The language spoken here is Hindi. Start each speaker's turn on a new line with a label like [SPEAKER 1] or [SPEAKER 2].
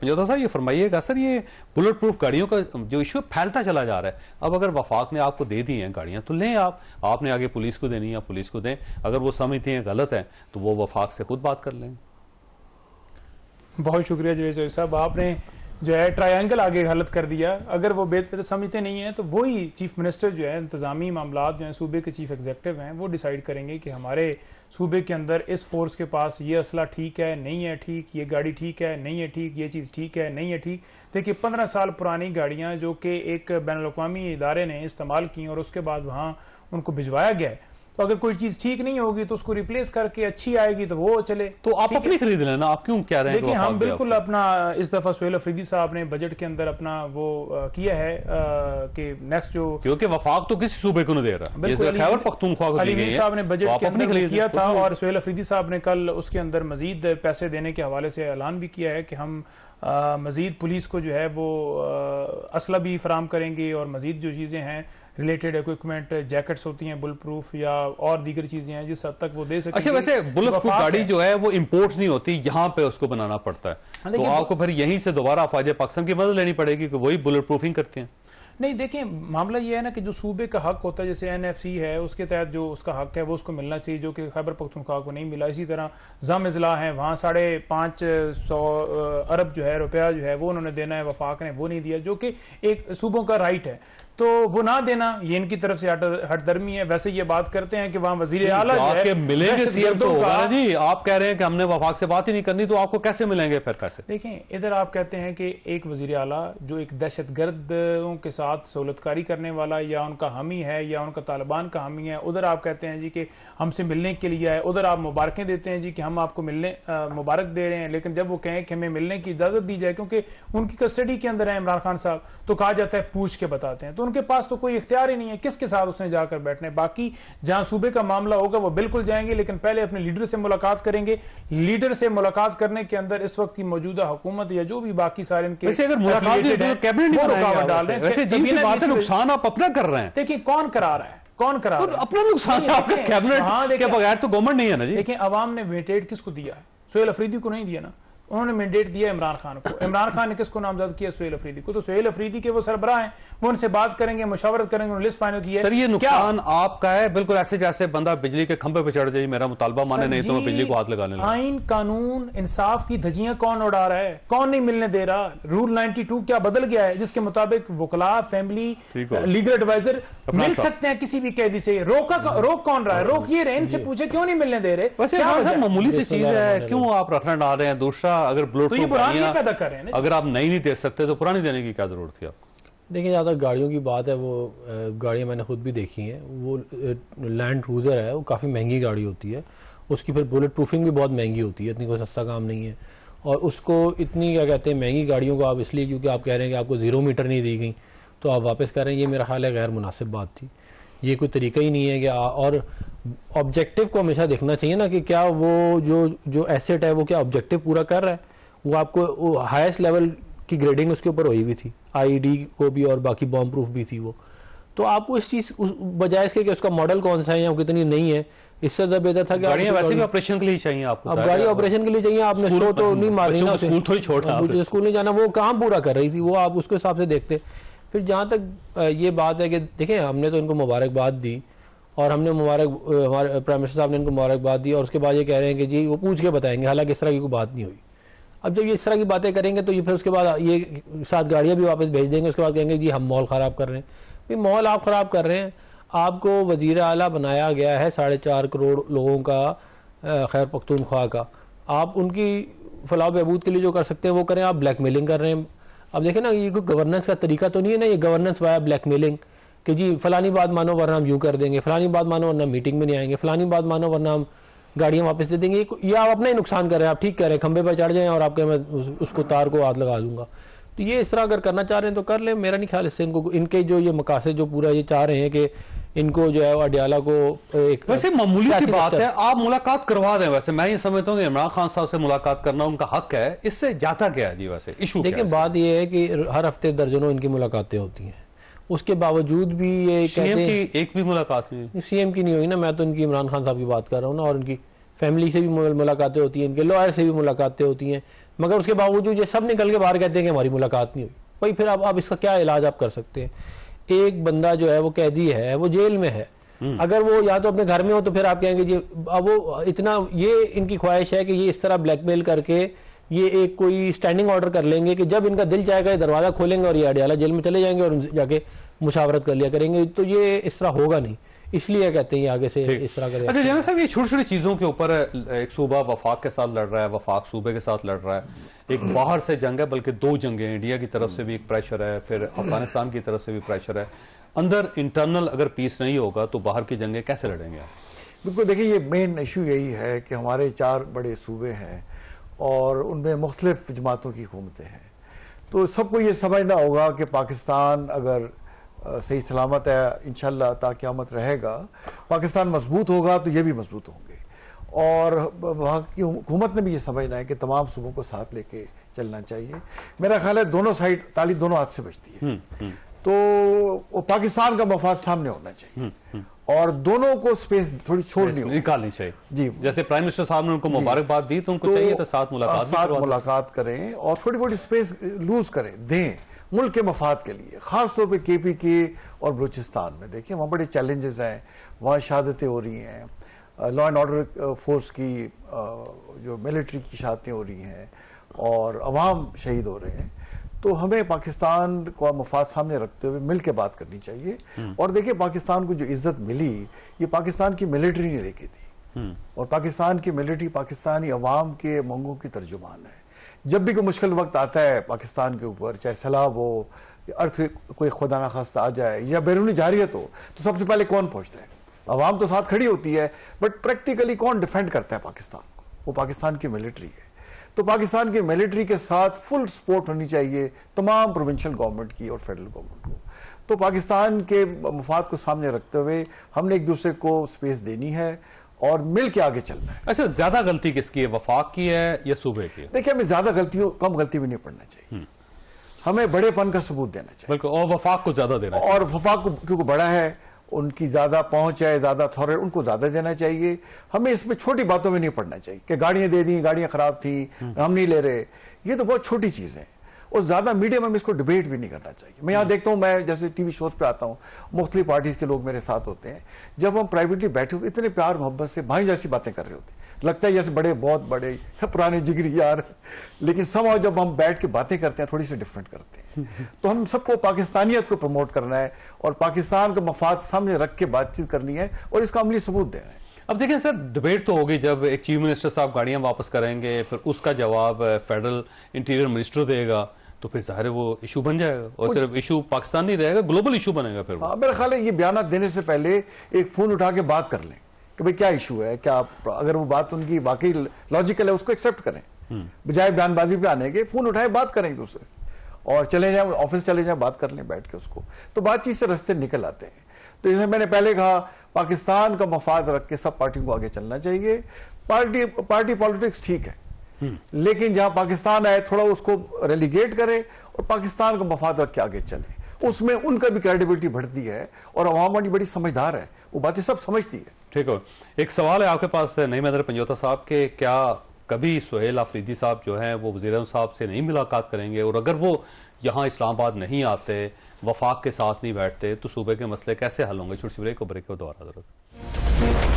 [SPEAKER 1] पंजोता साहब ये फरमाइएगा सर, ये बुलेट प्रूफ गाड़ियों का जो इशू फैलता चला जा रहा है, अब अगर वफाक ने आपको दे दी हैं गाड़ियां तो लें आपने आगे पुलिस को देनी या पुलिस को दें, अगर वो समझती हैं गलत है तो वो वफाक से खुद बात कर लें।
[SPEAKER 2] बहुत शुक्रिया जवेद साहब, आपने जो है ट्रायंगल आगे गलत कर दिया। अगर वो बेहतर समझते नहीं है तो वही चीफ मिनिस्टर जो है, इंतजामी मामला जो है सूबे के चीफ एग्जीक्यूटिव हैं, वो डिसाइड करेंगे कि हमारे सूबे के अंदर इस फोर्स के पास ये असला ठीक है नहीं है ठीक, ये गाड़ी ठीक है नहीं है ठीक, ये चीज़ ठीक है नहीं है ठीक। देखिए 15 साल पुरानी गाड़ियां जो कि एक बैनुल-अक़वामी इदारे ने इस्तेमाल की और उसके बाद वहां उनको भिजवाया गया है, तो अगर कोई चीज ठीक नहीं होगी तो उसको रिप्लेस करके अच्छी आएगी तो वो चले, तो
[SPEAKER 1] आप अपनी खरीद लेना। आप क्यों कह रहे हैं?
[SPEAKER 2] देखिए हम बिल्कुल अपना इस दफा सुहेल अफरीदी साहब ने बजट के अंदर अपना वो किया है कि नेक्स्ट जो,
[SPEAKER 1] क्योंकि वफाक तो किसी सूबे को नहीं दे रहा, खैबर पख्तूनख्वा को दी गई है,
[SPEAKER 2] साहब ने बजट के अंदर किया था और सुहेल अफरीदी साहब ने कल उसके अंदर मजीद पैसे देने के हवाले से ऐलान भी किया है कि हम मजीद पुलिस को जो है वो असला भी फराम करेंगे और मजीद जो चीजें हैं रिलेटेड इक्विपमेंट, जैकेट्स होती हैं बुलेट प्रूफ या और दीगर चीजें हैं जिस हद तक वो दे सकेंगे।
[SPEAKER 1] अच्छा वैसे बुलेट प्रूफ गाड़ी जो है वो इंपोर्ट नहीं होती, यहाँ पे उसको बनाना पड़ता है, तो आपको फिर यहीं से दोबारा अफवाज पाकिस्तान की मदद लेनी पड़ेगी कि वही बुलेट प्रूफिंग करते हैं।
[SPEAKER 2] नहीं देखिए मामला ये है ना कि जो सूबे का हक होता है, जैसे NFC है उसके तहत जो उसका हक है वो उसको मिलना चाहिए, जो कि खैबर पख्तूनख्वा को नहीं मिला। इसी तरह जम अजला है, वहाँ 550 अरब जो है रुपया जो है वो उन्होंने देना है, वफाक ने वो नहीं दिया, जो कि एक सूबों का राइट है, तो वो ना देना ये इनकी तरफ से हटदर्मी है। वैसे ये बात करते हैं कि वहां वजीर आला
[SPEAKER 1] मिलेंगे सीएम तो होगा जी, आप कह रहे हैं कि हमने वफाक से बात ही नहीं करनी, तो आपको कैसे मिलेंगे फिर पैसे?
[SPEAKER 2] देखें इधर आप कहते हैं कि एक वजीर आला जो एक दहशतगर्दों के साथ सहूलतकारी करने वाला या उनका हामी है या उनका तालिबान का हामी है, उधर आप कहते हैं जी कि हमसे मिलने के लिए आए, उधर आप मुबारकें देते हैं जी कि हम आपको मिलने मुबारक दे रहे हैं, लेकिन जब वो कहें कि हमें मिलने की इजाजत दी जाए क्योंकि उनकी कस्टडी के अंदर है इमरान खान साहब, तो कहा जाता है पूछ के बताते हैं, तो उनके पास तो कोई इख्तियार ही नहीं है किसके साथ उसने जाकर बैठने। बाकी जहां सूबे का मामला होगा वो बिल्कुल जाएंगे, लेकिन पहले अपने लीडर से मुलाकात करेंगे। लीडर से मुलाकात करने के अंदर इस वक्त की मौजूदा हुकूमत या जो भी बाकी सारे इनके
[SPEAKER 1] अगर मुलाकात रुकावट डाल रहे हैं, नुकसान आप अपना कर रहे हैं।
[SPEAKER 2] देखिए कौन करा रहा है, कौन करा रहा है?
[SPEAKER 1] अपना नुकसान आपका कैबिनेट के बगैर तो गवर्नमेंट नहीं है ना जी।
[SPEAKER 2] देखिए अवाम ने वेटेड किसको दिया है? सुहेल अफरीदी को नहीं दिया ना, उन्होंने मैंडेट दिया इमरान खान को। इमरान खान ने किसको नामजद किया? सुहेल अफरीदी को। तो सुहेल अफरीदी के वो सरबराह हैं, वो उनसे बात करेंगे, मुशावरत करेंगे, उन्होंने लिस्ट फाइनल की है।
[SPEAKER 1] सर ये नुकसान आपका है बिल्कुल, ऐसे जैसे बंदा बिजली के खंभे पे चढ़ जाए, मेरा मुतालबा माने नहीं तो मैं बिजली को हाथ लगा लेना।
[SPEAKER 2] आइन कानून इंसाफ की धज्जियां कौन उड़ा रहा है? कौन नहीं मिलने दे रहा? रूल 92 क्या बदल गया है जिसके मुताबिक वकला, फैमिली, लीगल एडवाइजर मिल सकते हैं किसी भी कैदी से? रोक कौन रहा है? रोक ये रहे, इनसे पूछे क्यों नहीं मिलने दे रहे?
[SPEAKER 1] वैसे मामूली सी चीज है, क्यों आप रखना डाल रहे हैं? दूसरा अगर बुलेट
[SPEAKER 2] पैदा कर रहे हैं,
[SPEAKER 1] अगर आप नई नहीं दे सकते तो पुरानी देने की क्या जरूरत थी आपको?
[SPEAKER 3] देखिए ज़्यादा गाड़ियों की बात है, वो गाड़ियाँ मैंने खुद भी देखी हैं, वो लैंड क्रूजर है, वो काफ़ी महंगी गाड़ी होती है, उसकी फिर बुलेट प्रूफिंग भी बहुत महंगी होती है, इतनी कोई सस्ता काम नहीं है। और उसको इतनी क्या कहते हैं महंगी गाड़ियों को आप इसलिए क्योंकि आप कह रहे हैं कि आपको 0 मीटर नहीं दी गई तो आप वापस कह रहे हैं, ये मेरा ख्याल है गैर मुनासिब बात थी, ये कोई तरीका ही नहीं है कि और ऑब्जेक्टिव को हमेशा देखना चाहिए ना कि क्या वो जो एसेट है वो क्या ऑब्जेक्टिव पूरा कर रहा है। वो आपको हाईएस्ट लेवल की ग्रेडिंग उसके ऊपर हुई हुई थी, आईडी को भी और बाकी बॉम्ब प्रूफ भी थी वो, तो आपको इस चीज बजाय इसके कि उसका मॉडल कौन सा है या कितनी नहीं है, इससे ज्यादा बेहतर था कि
[SPEAKER 1] गाड़ियां वैसे भी ऑपरेशन के लिए चाहिए आपको।
[SPEAKER 3] अब गाड़ी ऑपरेशन के लिए चाहिए, आपने शो तो नहीं मारनी ना,
[SPEAKER 1] स्कूल थोड़ी छोड़ना,
[SPEAKER 3] स्कूल नहीं जाना, वो काम पूरा कर रही थी, वो आप उसके हिसाब से देखते। फिर जहाँ तक ये बात है कि देखें हमने तो इनको मुबारकबाद दी और हमने हमारे प्राइम मिनिस्टर साहब ने इनको मुबारकबाद दी और उसके बाद ये कह रहे हैं कि जी वो पूछ के बताएंगे, हालांकि इस तरह की कोई बात नहीं हुई। अब जब ये इस तरह की बातें करेंगे तो ये फिर उसके बाद ये साथ गाड़ियाँ भी वापस भेज देंगे, उसके बाद कहेंगे जी हम माहौल ख़राब कर रहे हैं। भाई माहौल आप ख़राब कर रहे हैं, आपको वज़ीर आला बनाया गया है 4.5 करोड़ लोगों का खैर पख्तूनख्वा का, आप उनकी फलाह बहबूद के लिए जो कर सकते हैं वो करें, आप ब्लैकमेलिंग कर रहे हैं। अब देखें ना ये कोई गवर्नेंस का तरीका तो नहीं है ना, ये गवर्नेंस वाया ब्लैकमेलिंग कि जी फलानी बात मानो वरना हम यूँ कर देंगे, फलानी बात मानो वरना मीटिंग में नहीं आएंगे, फलानी बात मानो वरना हम गाड़ियाँ वापस दे देंगे। ये आप अपना ही नुकसान कर रहे हैं, आप ठीक कह रहे हैं, खंबे पर चढ़ जाएं और आपके मैं उसको तार को हाथ लगा दूंगा। तो ये इस तरह अगर करना चाह रहे हैं तो कर लें, मेरा नहीं ख्याल इससे इनको इनके जो ये मकासद जो पूरा ये चाह रहे हैं कि इनको जो है अडियाला को एक
[SPEAKER 1] वैसे मामूली सी बात है, आप मुलाकात करवा दें। वैसे मैं ये समझता हूँ कि इमरान खान साहब से मुलाकात करना उनका हक है, इससे जाता क्या है जी? वैसे इशू
[SPEAKER 3] देखिए बात ये है कि हर हफ्ते दर्जनों इनकी मुलाकातें होती हैं, उसके बावजूद भी ये
[SPEAKER 1] सीएम की एक भी मुलाकात नहीं,
[SPEAKER 3] सीएम की नहीं हुई ना, मैं तो इनकी इमरान खान साहब की बात कर रहा हूँ ना, और उनकी फैमिली से भी मुलाकातें होती हैं, इनके लॉयर से भी मुलाकातें होती हैं, मगर उसके बावजूद ये सब निकल के बाहर कहते हैं कि हमारी मुलाकात नहीं हुई। भाई फिर अब इसका क्या इलाज आप कर सकते हैं? एक बंदा जो है वो कैदी है, वो जेल में है, अगर वो या तो अपने घर में हो तो फिर आप कहेंगे जी अब वो इतना, ये इनकी ख्वाहिश है कि ये इस तरह ब्लैकमेल करके ये एक कोई स्टैंडिंग ऑर्डर कर लेंगे कि जब इनका दिल चाहेगा ये दरवाजा खोलेंगे और ये अडियाला जेल में चले जाएंगे और जाके मुशावरत कर लिया करेंगे। तो ये इस तरह होगा नहीं, इसलिए कहते हैं आगे से इस तरह करें।
[SPEAKER 1] अच्छा जनरल साहब, ये छोटी छोटी चीजों के ऊपर एक सूबा वफाक के साथ लड़ रहा है, वफाक सूबे के साथ लड़ रहा है, एक बाहर से जंग है, बल्कि दो जंगें, इंडिया की तरफ से भी एक प्रेशर है, फिर अफगानिस्तान की तरफ से भी प्रेशर है। अंदर इंटरनल अगर पीस नहीं होगा तो बाहर की जंगें कैसे लड़ेंगे आप?
[SPEAKER 4] बिल्कुल, देखिए ये मेन इशू यही है कि हमारे 4 बड़े सूबे हैं और उनमें मुख्तलिफ जमातों की हुकूमतें हैं। तो सबको ये समझना होगा कि पाकिस्तान अगर सही सलामत है, इंशाल्लाह ता क़यामत रहेगा, पाकिस्तान मजबूत होगा तो ये भी मजबूत होंगे। और वहाँ की हुकूमत ने भी ये समझना है कि तमाम सूबों को साथ लेके चलना चाहिए। मेरा ख्याल है दोनों साइड ताली दोनों हाथ से बजती है, तो पाकिस्तान का मफाद सामने होना चाहिए और दोनों को स्पेस थोड़ी छोड़नी
[SPEAKER 1] निकालनी चाहिए
[SPEAKER 4] जी।
[SPEAKER 1] जैसे प्राइम मिनिस्टर साहब ने उनको मुबारकबाद दी तो उनको चाहिए तो साथ
[SPEAKER 4] मुलाकात करें और थोड़ी थोड़ी स्पेस लूज करें, दें मुल्क के मफाद के लिए, खासतौर पे KPK और बलूचिस्तान में। देखिए वहाँ बड़े चैलेंजेस हैं, वहाँ शहादतें हो रही हैं, लॉ एंड ऑर्डर फोर्स की जो मिलिट्री की शहादतें हो रही हैं और अवाम शहीद हो रहे हैं। तो हमें पाकिस्तान को मफाद सामने रखते हुए मिल के बात करनी चाहिए। और देखिए पाकिस्तान को जो इज्जत मिली ये पाकिस्तान की मिलिट्री ने लेके दी और पाकिस्तान की मिलिट्री पाकिस्तानी अवाम के मांगों की तर्जुमान है। जब भी कोई मुश्किल वक्त आता है पाकिस्तान के ऊपर, चाहे सैलाब हो, अर्थ कोई खुदा ना खास्ता आ जाए या बैरूनी जारियत हो, तो सबसे पहले कौन पहुंचता है? अवाम तो साथ खड़ी होती है, बट प्रैक्टिकली कौन डिफेंड करता है पाकिस्तान को? वो पाकिस्तान की मिलिट्री है। तो पाकिस्तान की मिलिट्री के साथ फुल सपोर्ट होनी चाहिए तमाम प्रोविंशियल गवर्नमेंट की और फेडरल गवर्नमेंट को। तो पाकिस्तान के मफाद को सामने रखते हुए हमने एक दूसरे को स्पेस देनी है और मिल के आगे चलना है।
[SPEAKER 1] अच्छा, ज्यादा गलती किसकी है, वफाक की है या सूबे की है?
[SPEAKER 4] देखिए हमें ज्यादा गलतियों कम गलती भी नहीं पड़ना चाहिए, हमें बड़ेपन का सबूत देना चाहिए।
[SPEAKER 1] बिल्कुल, और वफाक को ज्यादा देना चाहिए।
[SPEAKER 4] और वफाक को क्योंकि बड़ा है, उनकी ज्यादा पहुंच है, ज्यादा अथॉरिटी, उनको ज्यादा देना चाहिए। हमें इसमें छोटी बातों में नहीं पड़ना चाहिए कि गाड़ियां दे दी, गाड़ियां खराब थी, हम नहीं ले रहे, ये तो बहुत छोटी चीज है और ज्यादा मीडिया में इसको डिबेट भी नहीं करना चाहिए। मैं यहाँ देखता हूँ, मैं जैसे टीवी शोज पे आता हूँ, मुख्तलिफ पार्टीज के लोग मेरे साथ होते हैं, जब हम प्राइवेटली बैठे होते इतने प्यार मोहब्बत से भाई जैसी बातें कर रहे होते, लगता है जैसे बहुत बड़े पुराने जिगरी यार, लेकिन समाज जब हम बैठ के बातें करते हैं थोड़ी सी डिफरेंट करते हैं। तो हम सबको पाकिस्तानियत को प्रमोट करना है और पाकिस्तान का मफाद सामने रख के बातचीत करनी है और इसका अमली सबूत देना है।
[SPEAKER 1] अब देखें सर, डिबेट तो होगी जब एक चीफ मिनिस्टर साहब गाड़ियां वापस करेंगे, फिर उसका जवाब फेडरल इंटीरियर मिनिस्टर देगा, तो फिर जाहिर वो इशू बन जाएगा और सिर्फ इशू पाकिस्तान नहीं रहेगा, ग्लोबल इशू बनेगा। फिर
[SPEAKER 4] मेरा ख्याल है ये बयान देने से पहले एक फोन उठा के बात कर लें कि भाई क्या इशू है, क्या अगर वो बात उनकी वाकई लॉजिकल है उसको एक्सेप्ट करें, बजाय बयानबाजी पे आने के फोन उठाए बात करें एक दूसरे से और चले जाए ऑफिस चले जाए, बात कर लें बैठ के उसको, तो बातचीत से रास्ते निकल आते हैं। तो जैसे मैंने पहले कहा, पाकिस्तान का मफाद रख के सब पार्टियों को आगे चलना चाहिए। पार्टी पॉलिटिक्स ठीक है, लेकिन जहां पाकिस्तान आए थोड़ा उसको रेलीगेट करे और पाकिस्तान का मफाद रख के आगे चले, उसमें उनका भी क्रेडिबिलिटी बढ़ती है और अवाम बड़ी समझदार है, वो बातें सब समझती है।
[SPEAKER 1] ठीक है, एक सवाल है आपके पास नईम हैदर पंजोता साहब के, क्या कभी सुहेल आफरीदी साहब जो हैं वो वज़ीर आज़म साहब से नहीं मुलाकात करेंगे, और अगर वो यहाँ इस्लामाबाद नहीं आते, वफाक के साथ नहीं बैठते, तो सूबे के मसले कैसे हल होंगे? छोटी सी ब्रेक को दोबारा जरूरत।